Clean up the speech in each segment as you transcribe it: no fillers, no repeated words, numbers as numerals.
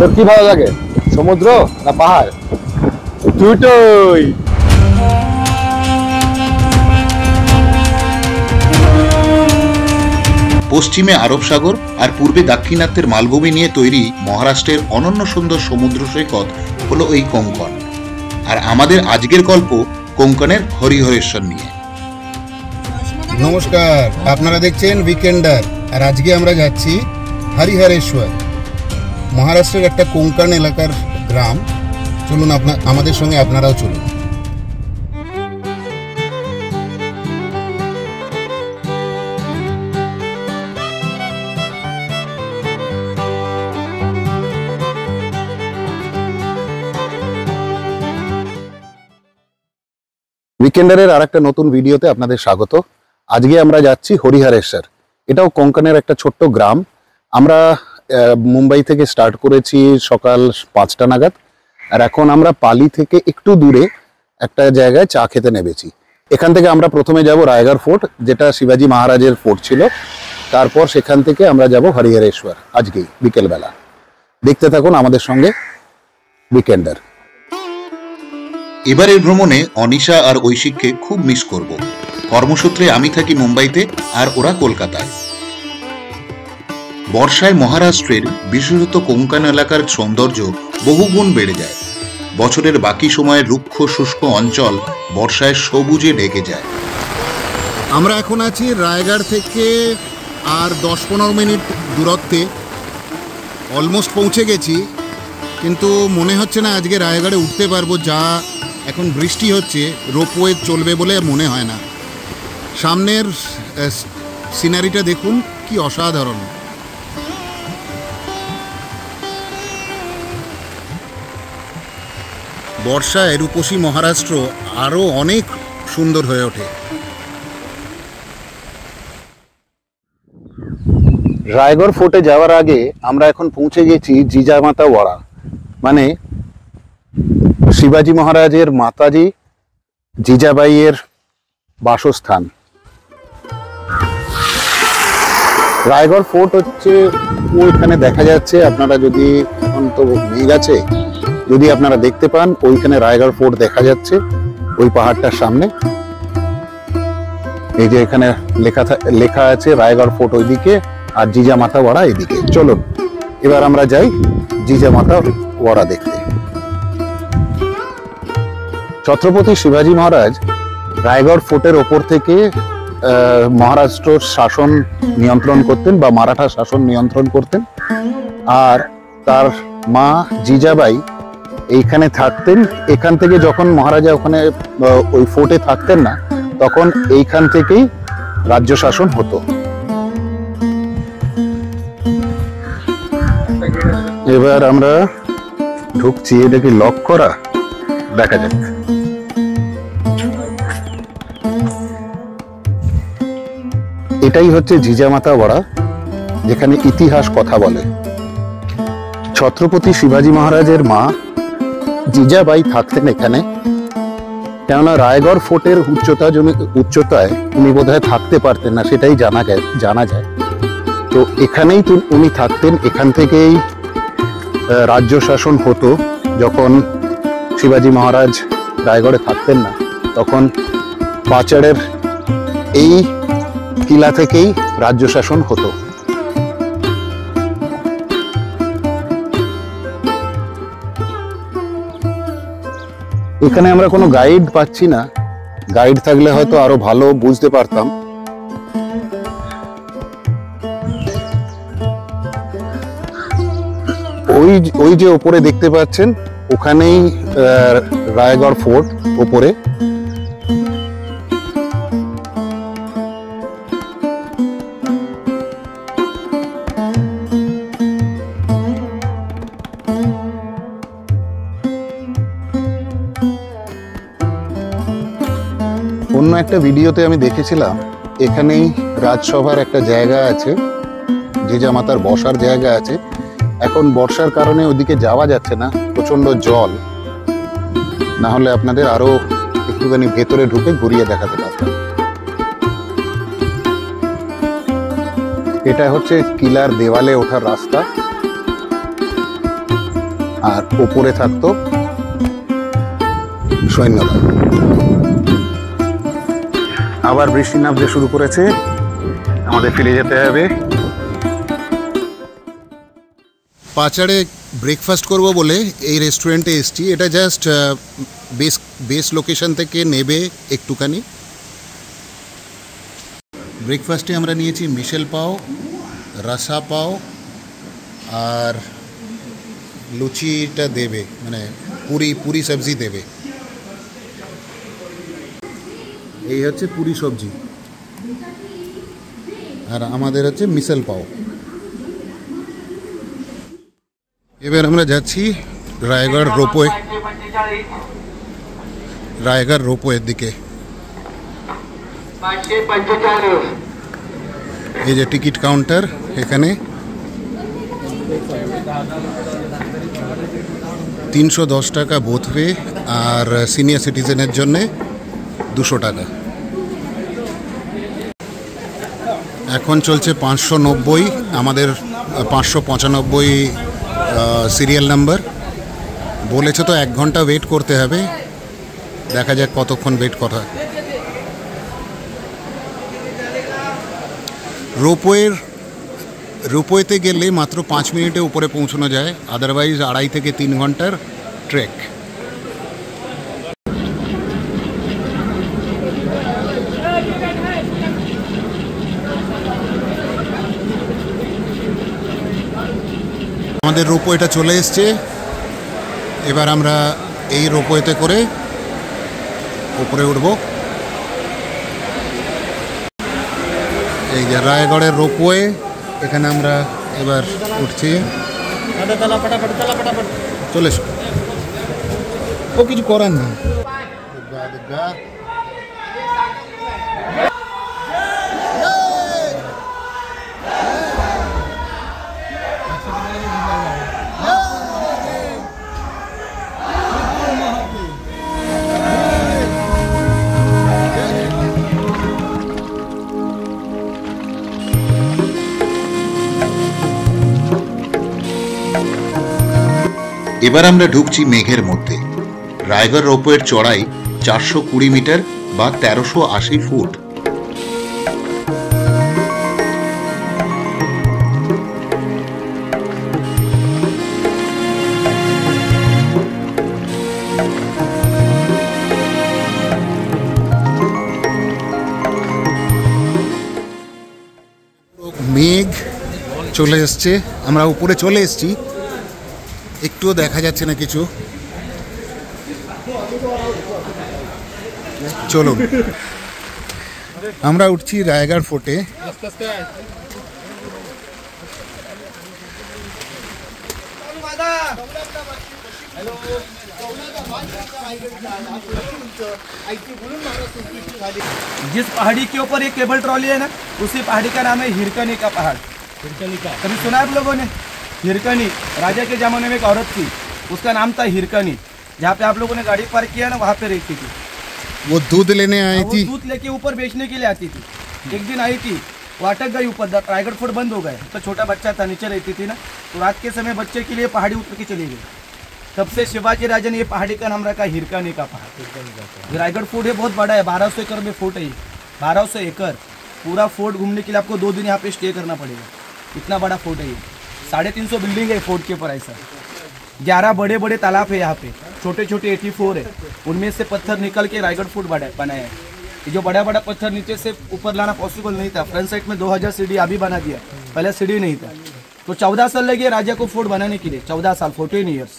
তোর কি ভালো লাগে, সমুদ্র না পাহাড়? দুটোই। পশ্চিমে আরব সাগর আর পূর্বে দাক্ষিণাত্যের মালভূমি নিয়ে তৈরি মহারাষ্ট্রের অনন্য সুন্দর সমুদ্র সৈকত হলো এই কোঙ্কণ। আর আমাদের আজকের গল্প কোঙ্কণের হরিহরেশ্বর নিয়ে। নমস্কার, আপনারা দেখছেন উইকেন্ডার। আর আজকে আমরা যাচ্ছি হরিহরেশ্বর, মহারাষ্ট্রের একটা কোঙ্কণ এলাকার গ্রাম। চলুন আমাদের সঙ্গে আপনারাও চলুন। উইকেন্ডারের আর একটা নতুন ভিডিওতে আপনাদের স্বাগত। আজকে আমরা যাচ্ছি হরিহরেশ্বর। এটাও কোঙ্কণের একটা ছোট্ট গ্রাম। আমরা মুম্বাই থেকে স্টার্ট করেছি সকাল 5টা নাগাদ, আর এখন আমরা পালি থেকে একটু দূরে একটা জায়গায় চা খেতে নেমেছি। এখান থেকে আমরা প্রথমে যাব রায়গড় ফোর্ট, যেটা শিবাজি মহারাজের ফোর্ট ছিল। তারপর সেখান থেকে আমরা যাব হরিহরেশ্বর আজকেই বিকেলবেলা। দেখতে থাকুন আমাদের সঙ্গে উইকেন্ডার। এবারের ভ্রমণে অনিশা আর ঐশিককে খুব মিস করব। কর্মসূত্রে আমি থাকি মুম্বাইতে আর ওরা কলকাতায়। বর্ষায় মহারাষ্ট্রের বিশেষত কোঙ্কণ এলাকার সৌন্দর্য বহুগুণ বেড়ে যায়। বছরের বাকি সময়ের রুক্ষ শুষ্ক অঞ্চল বর্ষায় সবুজে ঢেকে যায়। আমরা এখন আছি রায়গড় থেকে আর 10-15 মিনিট দূরত্বে। অলমোস্ট পৌঁছে গেছি, কিন্তু মনে হচ্ছে না আজকে রায়গড়ে উঠতে পারবো। যা এখন বৃষ্টি হচ্ছে, রোপওয়ে চলবে বলে মনে হয় না। সামনের সিনারিটা দেখুন, কি অসাধারণ। বর্ষায় রূপসী মহারাষ্ট্র আরও অনেক সুন্দর হয়ে ওঠে। রায়গড় ফোর্টে যাওয়ার আগে আমরা এখন পৌঁছে গেছি জিজামাতা ওয়াড়া, মানে শিবাজি মহারাজের মাতাজি জিজাবাইয়ের বাসস্থান। রায়গড় ফোর্ট হচ্ছে ওইখানে দেখা যাচ্ছে। আপনারা যদি, এখন তো মেঘ আছে, যদি আপনারা দেখতে পান ওইখানে রায়গড় ফোর্ট দেখা যাচ্ছে ওই পাহাড়টার সামনে। এই যে এখানে লেখা আছে রায়গড় ফোর্ট ওইদিকে আর জিজামাতা ওয়াড়া এদিকে। চলুন এবার আমরা যাই জিজামাতা ওয়াড়া দেখতে। ছত্রপতি শিবাজি মহারাজ রায়গড় ফোর্টের ওপর থেকে মহারাষ্ট্রের শাসন নিয়ন্ত্রণ করতেন বা মারাঠা শাসন নিয়ন্ত্রণ করতেন। আর তার মা জিজাবাই এইখানে থাকতেন। এখান থেকে যখন মহারাজা ওখানে ওই ফোর্টে থাকতেন না, তখন এইখান থেকেই রাজ্য শাসন হতো। এবার আমরা ঢুকছি। এটা কি লক করা? দেখা যাক। এটাই হচ্ছে জিজামাতা ওয়াড়া, যেখানে ইতিহাস কথা বলে। ছত্রপতি শিবাজি মহারাজের মা জিজাবাই থাকতেন এখানে, কেননা রায়গড় ফোর্টের উচ্চতায় উনি বোধহয় থাকতে পারতেন না, সেটাই জানা যায়। তো এখানেই উনি থাকতেন। এখান থেকেই রাজ্য শাসন হতো। যখন শিবাজি মহারাজ রায়গড়ে থাকতেন না, তখন পাচাড়ের এই কিলা থেকেই রাজ্য শাসন হতো। এখানে আমরা কোনো গাইড পাচ্ছি না। গাইড থাকলে হয়তো আরো ভালো বুঝতে পারতাম। ওই যে ওপরে দেখতে পাচ্ছেন, ওখানেই রায়গড় ফোর্ট ওপরে। অন্য একটা ভিডিওতে আমি দেখেছিলাম এখানেই রাজসভার একটা জায়গা আছে, জিজামাতার বসার জায়গা আছে। এখন বর্ষার কারণে ওদিকে যাওয়া যাচ্ছে না, প্রচন্ড জল। না হলে আপনাদের আরো একটুখানি ভেতরে ঢুকে ঘুরিয়ে দেখাতে পারতাম। এটা হচ্ছে কিলার দেওয়ালে ওঠার রাস্তা। আর ওপরে থাকতো সৈন্যরা। আবার বৃষ্টি নামতে শুরু করেছে, আমাদের ফিরে যেতে হবে। পাচাড়ে ব্রেকফাস্ট করব বলে এই রেস্টুরেন্টে এসেছি। এটা জাস্ট বেস লোকেশন থেকে নেবে একটুখানি। ব্রেকফাস্টে আমরা নিয়েছি মিশেল পাও, রাসা পাও আর লুচিটা দেবে, মানে পুরি সবজি দেবে। এই হচ্ছে পুরি সবজি আর আমাদের হচ্ছে মিশেল পাও। এবার আমরা যাচ্ছি রায়গড় রোপওয়ের দিকে। এই যে টিকিট কাউন্টার, এখানে 310 টাকা বোথ ওয়ে আর সিনিয়র সিটিজেনের জন্যে 200 টাকা। এখন চলছে 590, আমাদের 595 সিরিয়াল নাম্বার। বলেছে তো 1 ঘন্টা ওয়েট করতে হবে, দেখা যাক কতক্ষণ ওয়েট করা। রোপওয়েতে গেলে মাত্র 5 মিনিটে উপরে পৌঁছানো যায়, আদারওয়াইজ 2.5 থেকে 3 ঘন্টার ট্রেক। আমাদের রোপওয়েটা চলে এসছে। এবার আমরা এই রোপওয়েতে করে উপরে উঠব। এই যে রায়গড়ের রোপওয়ে, এখানে আমরা এবার উঠছি। চলে এসো, ও কিছু করার নেই। এবার আমরা ঢুকছি মেঘের মধ্যে। রায়গড় রোপওয়ের চড়াই 420 মিটার বা 1380 ফুট। মেঘ চলে এসছে, আমরা উপরে চলে এসছি, একটুও দেখা যাচ্ছে না কিছু। চলুন আমরা উঠছি রায়গড় ফোর্টে। जिस पहाड़ी के ऊपर ये केबल ट्रॉली है ना, उसी पहाड़ी का नाम है हिरकनी का पहाड़। हिरकनी का कभी सुना है आप लोगों ने? हिरकनी राजा के जमाने में एक औरत थी, उसका नाम था हिरकनी। जहाँ पे आप लोगों ने गाड़ी पार्क किया ना, वहाँ पे रहती थी। वो दूध लेने आई थी, दूध लेके ऊपर बेचने के लिए आती थी। एक दिन आई थी, वो अटक गई ऊपर, रायगढ़ फोर्ट बंद हो गए। तो छोटा बच्चा था, नीचे रहती थी ना, तो रात के समय बच्चे के लिए पहाड़ी उतर के चली गई। तब से शिवाजी राजा ने ये पहाड़ी का नाम रखा हिरकनी का पहाड़। रायगढ़ फोर्ट है, बहुत बड़ा है, 1200 एकड़ में फोर्ट है। 1200 एकड़ पूरा फोर्ट घूमने के लिए आपको 2 दिन यहाँ पे स्टे करना पड़ेगा, इतना बड़ा फोर्ट है ये। 350 बिल्डिंग है फोर्ट के ऊपर ऐसा। 11 बड़े बड़े तालाब है यहाँ पे, छोटे छोटे 84 है। उनमें से पत्थर निकल के रायगढ़ फोर्ट बनाया है। ये जो बड़ा बड़ा पत्थर नीचे से ऊपर लाना पॉसिबल नहीं था। फ्रंट साइड में 2000 सीढ़ी अभी बना दिया, पहले सीढ़ी नहीं था। तो 14 साल लगे राजा को फोर्ट बनाने के लिए, 14 साल 14 ईयर्स।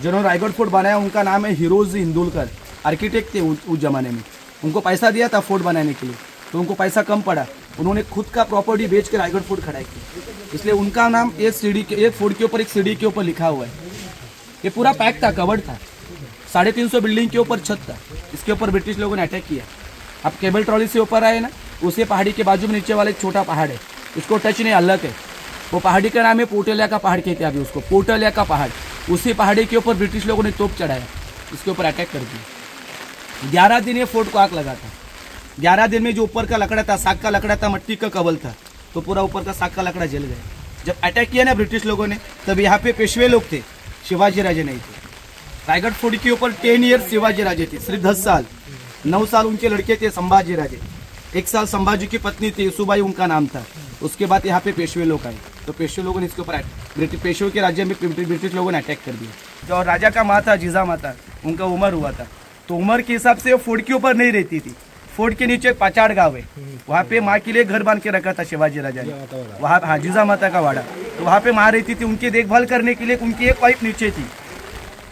जिन्होंने रायगढ़ फोर्ट बनाया उनका नाम है हिरोज इंदुलकर, आर्किटेक्ट थे उस जमाने में। उनको पैसा दिया था फोर्ट बनाने के लिए, तो उनको पैसा कम पड़ा, उन्होंने खुद का प्रॉपर्टी बेच के रायगढ़ फोर्ट खड़ा किया। इसलिए उनका नाम एक सीढ़ी के, एक फोर्ट के ऊपर एक सीढ़ी के ऊपर लिखा हुआ है। ये पूरा पैक था, कवर्ड था, 350 बिल्डिंग के ऊपर छत था। इसके ऊपर ब्रिटिश लोगों ने अटैक किया। अब केबल ट्रॉली से ऊपर आए ना, उसी पहाड़ी के बाजू में नीचे वाला एक छोटा पहाड़ है, इसको टच नहीं, अलग है। वो पहाड़ी का नाम है पोटलिया का पहाड़ कहते हैं अभी उसको, पोटलिया का पहाड़। उसी पहाड़ी के ऊपर ब्रिटिश लोगों ने तोप चढ़ाया, इसके ऊपर अटैक कर दिया। 11 दिन ये फोर्ट को आग लगा था। 11 दिन में जो ऊपर का लकड़ा था, साग का लकड़ा था, मट्टी का कवल था, तो पूरा ऊपर का साग का लकड़ा जल गया। जब अटैक किया ना ब्रिटिश लोगों ने, तब यहाँ पे पेशवे लोग थे, शिवाजी राजे नहीं थे। रायगढ़ फोर्ट के ऊपर 10 ईयर शिवाजी राजे थे, सिर्फ 10 साल। 9 साल उनके लड़के थे संभाजी राजे, 1 साल संभाजी की पत्नी थी येसुबाई उनका नाम था। उसके बाद यहाँ पे पेशवे लोग आए, तो पेशवे लोगों ने इसके ऊपर ब्रिटिश पेशवे के राज्य में ब्रिटिश लोगों ने अटैक कर दिया। जो राजा का माँ था जीजा माता, उनका उम्र हुआ था, तो उम्र के हिसाब से वो फोर्ट के ऊपर नहीं रहती थी। फोर्ट के नीचे पाचाड़ गांव है, वहाँ पे माँ के लिए घर बांध के रखा था शिवाजी राजा ने, वहाँ हाँ जीजा माता का वाड़ा, तो वहाँ पे माँ रहती थी। उनकी देखभाल करने के लिए उनकी एक वाइफ नीचे थी,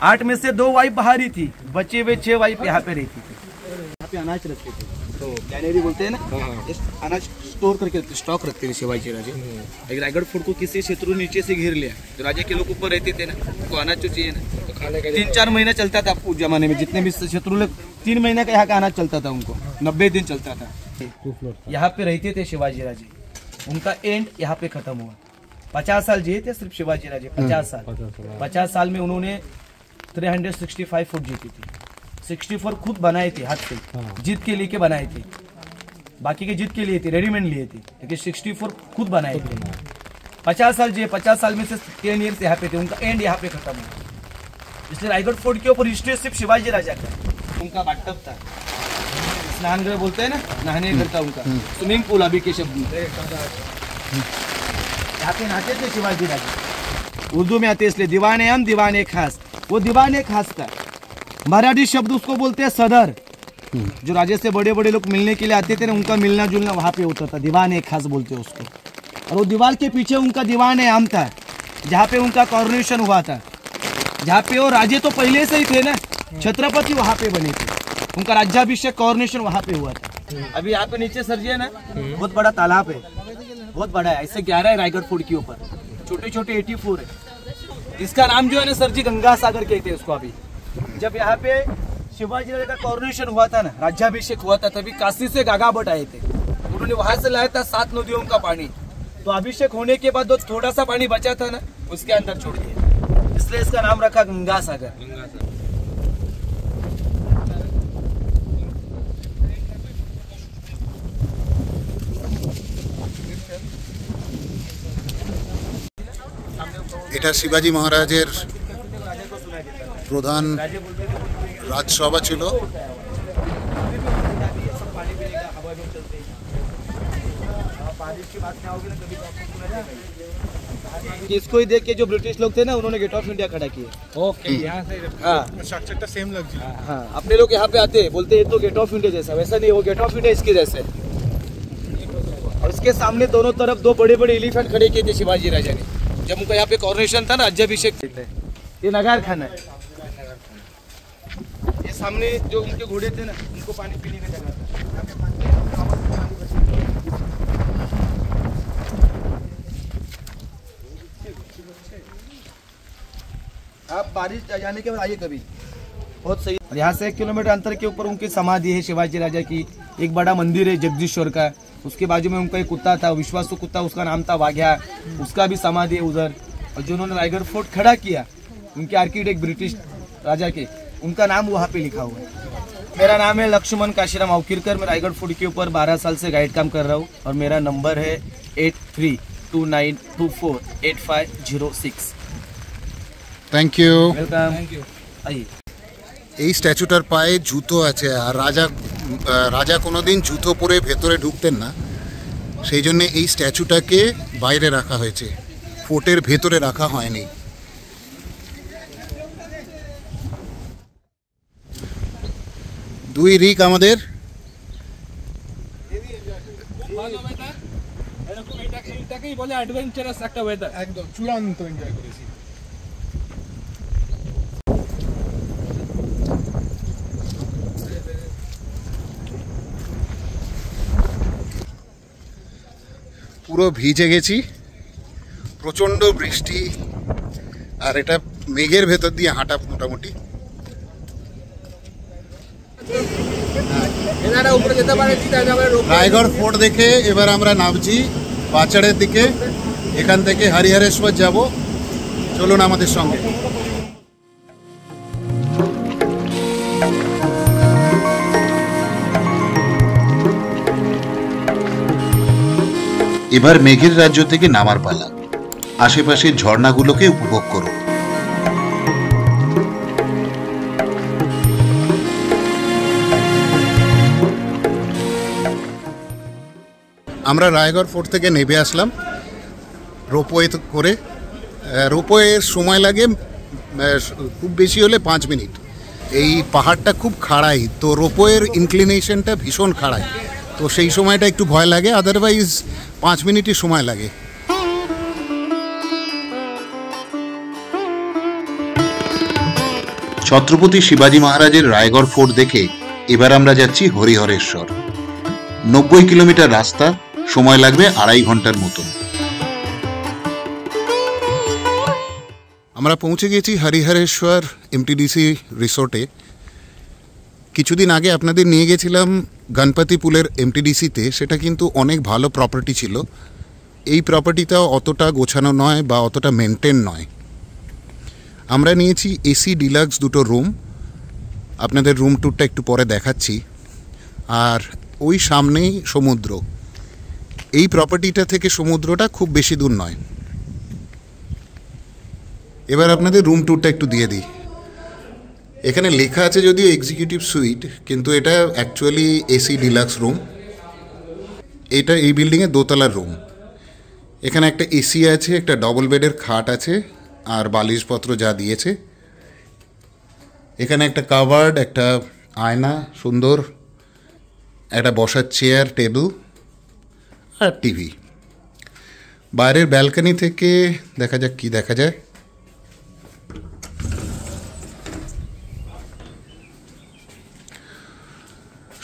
8 में से 2 वाइफ बाहर ही थी, बचे हुए 6 वाइफ यहाँ पे रहती थी। यहाँ पे अनाज रखते थे, तो गैनरी बोलते हैं ना, अनाज स्टोर करके स्टॉक रखते थे शिवाजी राजे। लेकिन रायगढ़ फोर्ट को किसी शत्रु ने नीचे से घेर लिया, तो राजा के लोग ऊपर रहते थे ना, उनको अनाज तो चाहिए ना, तो खाने का 3-4 महीना चलता था उस जमाने में। जितने भी शत्रु लोग 3 महीने का यहाँ का अनाज चलता था, उनको 90 दिन चलता था। यहाँ पे रहते थे शिवाजी राजे, उनका एंड यहाँ पे खत्म हुआ। 50 साल जिए थे सिर्फ शिवाजी राजे, 50 साल में उन्होंने 365 फुट जीती थी। 64 खुद बनाए थे हाथ से, जीत के लेके बनाए थे, बाकी के जीत के लिए थे, रेडीमेड लिए थे, लेकिन 64 खुद बनाए थे। 50 साल जिए, 50 साल में से 10 ईयर यहाँ पे थे, उनका एंड यहाँ पे खत्म हुआ। इसलिए रायगढ़ फोर्ट के ऊपर हिस्ट्री सिर्फ शिवाजी राजा का। उनका बाथटब था, स्नान गृह बोलते हैं ना, नहाने घर था उनका, स्विमिंग पूल अभी के शब्द में, यहाँ पे नहाते थे शिवाजी राजा। उर्दू में आते इसलिए दीवाने हम दीवाने खास, वो दीवाने खास था। मराठी शब्द उसको बोलते हैं सदर। जो राजे से बड़े बड़े लोग मिलने के लिए आते थे ना, उनका मिलना जुलना वहाँ पे होता था, दीवाने खास बोलते हैं उसको। और वो दीवार के पीछे उनका दीवाने आम था, जहाँ पे उनका कॉर्पोरेशन हुआ था, जहाँ पे वो राजे तो पहले से ही थे ना, छत्रपति वहाँ पे बने थे, उनका राज्याभिषेक कॉर्पोरेशन वहाँ पे हुआ था। अभी यहाँ पे नीचे सर जी है ना, बहुत बड़ा तालाब है, बहुत बड़ा है, ऐसे 11 है रायगढ़ फोर्ट के ऊपर, छोटे छोटे 84 है। इसका नाम जो है ना सर जी गंगा सागर कहते हैं उसको। अभी जब यहाँ पे शिवाजी राजा का कॉर्पोरेशन हुआ था ना, राज्याभिषेक हुआ था, तभी काशी से गागा भट्ट आए थे, उन्होंने वहां से लाया था 7 नदियों का पानी। तो अभिषेक होने के बाद थोड़ा सा पानी बचा था ना, उसके अंदर छोड़ दिया, इसलिए इसका नाम रखा गंगा सागर। এটা শিবাজী মহারাজের প্রধান রাজসভা ছিল। इसको ही देख के जो ब्रिटिश लोग थे ना, उन्होंने गेट ऑफ इंडिया खड़ा किया। ओके, यहाँ से हाँ स्ट्रक्चर सेम लग जी। हाँ, अपने लोग यहाँ पे आते हैं, बोलते हैं तो गेट ऑफ इंडिया जैसा, वैसा नहीं, वो गेट ऑफ इंडिया इसके जैसे। और इसके सामने दोनों तरफ 2 बड़े बड़े एलिफेंट खड़े किए थे शिवाजी राजा ने, जब उनका यहाँ पे कॉर्पोरेशन था ना, राज्याभिषेक। ये नगार खाना है, ये सामने जो उनके घोड़े थे ना, उनको पानी पीने का जगह था। आप बारिश जाने के बाद आइए कभी, बहुत सही। और यहाँ से 1 किलोमीटर अंतर के ऊपर उनकी समाधि है शिवाजी राजा की। एक बड़ा मंदिर है जगदीश्वर का, उसके बाजू में उनका एक कुत्ता था, विश्वासु कुत्ता, उसका नाम था वाघ्या, उसका भी समाधि है उधर। और जो उन्होंने रायगढ़ फोर्ट खड़ा किया, उनके आर्किटेक्ट ब्रिटिश राजा के, उनका नाम वहाँ पे लिखा हुआ है। मेरा नाम है लक्ष्मण काशीराम अवकिरकर, मैं रायगढ़ फोर्ट के ऊपर 12 साल से गाइड काम कर रहा हूँ, और मेरा नंबर है 8329248506। Thank you. वेलकम, आइए। এই স্ট্যাচুটার পায়ে জুতো আছে, আর রাজা কোনোদিন জুতো পরে ভেতরে ঢুকতেন না, সেই জন্য এই স্ট্যাচুটাকে বাইরে রাখা হয়েছে, ফোর্টের ভেতরে রাখা হয়নি। দুই রিক আমাদের এটাকেই বলে অ্যাডভেঞ্চারাস একটা ওয়েদার, একদম চূড়ান্ত এনজয় করেছি। পুরো ভিজে গেছি, প্রচণ্ড বৃষ্টি, আর এটা মেঘের ভেতর দিয়ে হাঁটা মোটামুটি। রায়গড় ফোর্ট দেখে এবার আমরা নামছি পাচাড়ের দিকে, এখান থেকে হরিহরেশ্বর যাব, চলুন আমাদের সঙ্গে। এবার মেঘের রাজ্য থেকে নামার পালা। আশেপাশের ঝর্ণাগুলোকে উপভোগ করো। আমরা রায়গড় ফোর্ট থেকে নেমে আসলাম রোপওয়ে করে। রোপওয়ের সময় লাগে খুব বেশি হলে 5 মিনিট। এই পাহাড়টা খুব খাড়াই, তো রোপওয়ের ইনক্লিনেশনটা ভীষণ খাড়াই, তো সেই সময়টা একটু ভয় লাগে, আদারওয়াইজ 5 মিনিটই সময় লাগে। ছত্রপতি শিবাজী মহারাজের রায়গড় ফোর্ট দেখে এবার আমরা যাচ্ছি হরিহরেশ্বর। 90 কিলোমিটার রাস্তা, সময় লাগবে 2.5 ঘন্টার মতো। আমরা পৌঁছে গেছি হরিহরেশ্বর এমটিডিসি রিসোর্টে। কিছুদিন আগে আপনাদের নিয়ে গেছিলাম গণপতিপুলের এমটিডিসিতে, সেটা কিন্তু অনেক ভালো প্রপার্টি ছিল। এই প্রপার্টিটাও অতটা গোছানো নয় বা অতটা মেনটেন নয়। আমরা নিয়েছি এসি ডিলাক্স 2টো রুম, আপনাদের রুম ট্যুরটা একটু পরে দেখাচ্ছি। আর ওই সামনেই সমুদ্র। এই প্রপার্টিটা থেকে সমুদ্রটা খুব বেশি দূর নয়। এবার আপনাদের রুম ট্যুরটা একটু দিয়ে দিই। এখানে লেখা আছে যদিও এক্সিকিউটিভ সুইট, কিন্তু এটা অ্যাকচুয়ালি এসি ডিলাক্স রুম। এটা এই বিল্ডিংয়ে 2তলার রুম। এখানে একটা এসি আছে, একটা ডবল বেডের খাট আছে, আর বালিশপত্র যা দিয়েছে। এখানে একটা কাভার্ড, একটা আয়না, সুন্দর একটা বসার চেয়ার, টেবিল আর টিভি। বাইরের ব্যালকনি থেকে দেখা যাক কি দেখা যায়।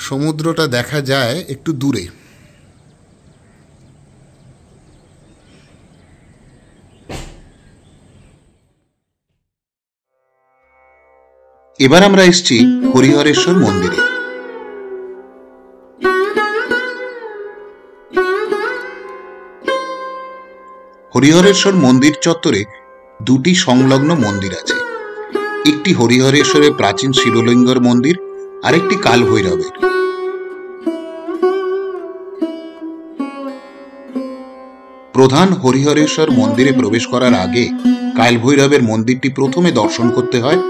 সমুদ্রটা দেখা যায় একটু দূরে। এবার আমরা এসেছি হরিহরেশ্বর মন্দিরে। হরিহরেশ্বর মন্দির চত্বরে 2টি সংলগ্ন মন্দির আছে। একটি হরিহরেশ্বরের প্রাচীন শিবলিঙ্গর মন্দির, আরেকটি কাল ভৈরবের। প্রধান হরিহরেশ্বর মন্দিরে প্রবেশ করার আগে কাল ভৈরবের মন্দিরটি প্রথমে দর্শন করতে হয়,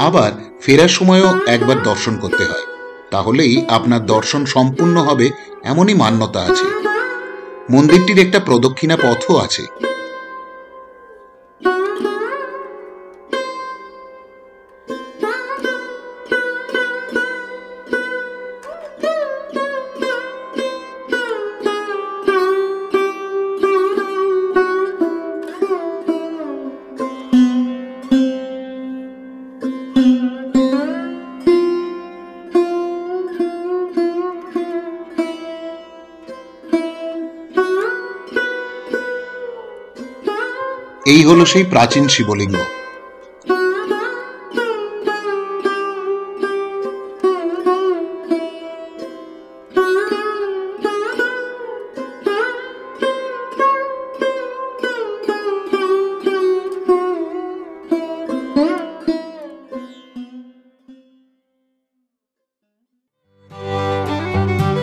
আবার ফেরার সময়ও একবার দর্শন করতে হয়। তাহলেই আপনার দর্শন সম্পূর্ণ হবে এমনই মান্যতা আছে। মন্দিরটির একটা প্রদক্ষিণা পথও আছে। এই হলো সেই প্রাচীন শিবলিঙ্গ।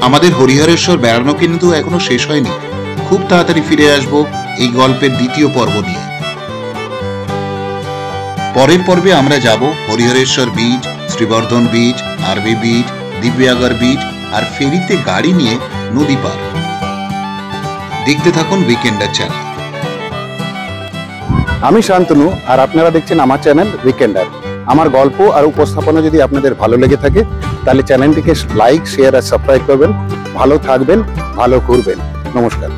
আমাদের হরিহরেশ্বর বেড়ানো কিন্তু এখনো শেষ হয়নি। খুব তাড়াতাড়ি ফিরে আসবো এই গল্পের দ্বিতীয় পর্ব নিয়ে। পরের পর্বে আমরা যাব হরিহরেশ্বর বিচ, শ্রীবর্ধন বিচ, আরবি বিচ, দিব্যাগর বিচ আর ফেরিতে গাড়ি নিয়ে নদী পার। দেখতে থাকুন উইকেন্ডার চ্যানেল। আমি শান্তনু, আর আপনারা দেখছেন আমার চ্যানেল উইকেন্ডার। আমার গল্প আর উপস্থাপনা যদি আপনাদের ভালো লেগে থাকে তাহলে চ্যানেলটিকে লাইক, শেয়ার আর সাবস্ক্রাইব করবেন। ভালো থাকবেন, ভালো ঘুরবেন। নমস্কার।